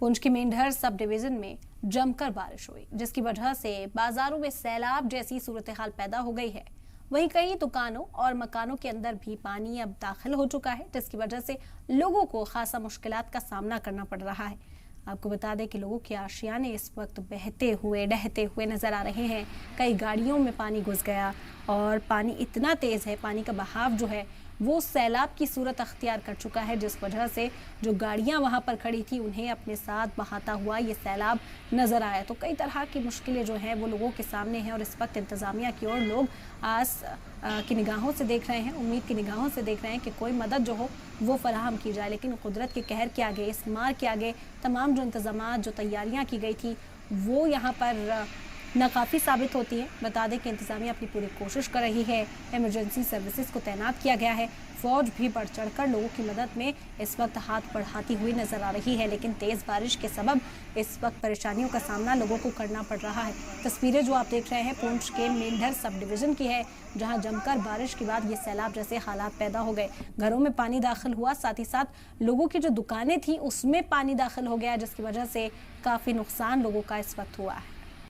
पुंछ की Mendhar sub division में जमकर बारिश हुई, जिसकी वजह से बाजारों में सैलाब जैसी सूरत हाल पैदा हो गई है। वहीं कई दुकानों और मकानों के अंदर भी पानी अब दाखिल हो चुका है, जिसकी वजह से लोगों को खासा मुश्किलात का सामना करना पड़ रहा है। आपको बता दें कि लोगों के आशियाने इस वक्त बहते हुए डहते हुए नजर आ रहे हैं। कई गाड़ियों में पानी घुस गया और पानी इतना तेज है, पानी का बहाव जो है वो सैलाब की सूरत अख्तियार कर चुका है, जिस वजह से जो गाड़ियां वहां पर खड़ी थी उन्हें अपने साथ बहाता हुआ ये सैलाब नजर आया। तो कई तरह की मुश्किलें जो हैं वो लोगों के सामने हैं और इस वक्त इंतजामिया की ओर लोग आस की निगाहों से देख रहे हैं, उम्मीद की निगाहों से देख रहे हैं कि कोई मदद जो हो वो फराहम की जाए। लेकिन कुदरत के कहर के आगे, इस मार के आगे तमाम जो इंतजामात, जो तैयारियां की गई थी वो यहाँ पर नाकाफी साबित होती है। बता दें कि इंतजामिया अपनी पूरी कोशिश कर रही है, इमरजेंसी सर्विसेज को तैनात किया गया है, फौज भी बढ़ चढ़कर लोगों की मदद में इस वक्त हाथ बढ़ाती हुई नजर आ रही है। लेकिन तेज बारिश के सबब इस वक्त परेशानियों का सामना लोगों को करना पड़ रहा है। तस्वीरें जो आप देख रहे हैं पुंछ के मेंढर सब डिवीजन की है, जहां जमकर बारिश के बाद ये सैलाब जैसे हालात पैदा हो गए। घरों में पानी दाखिल हुआ, साथ ही साथ लोगों की जो दुकानें थी उसमें पानी दाखिल हो गया, जिसकी वजह से काफी नुकसान लोगों का इस वक्त हुआ है।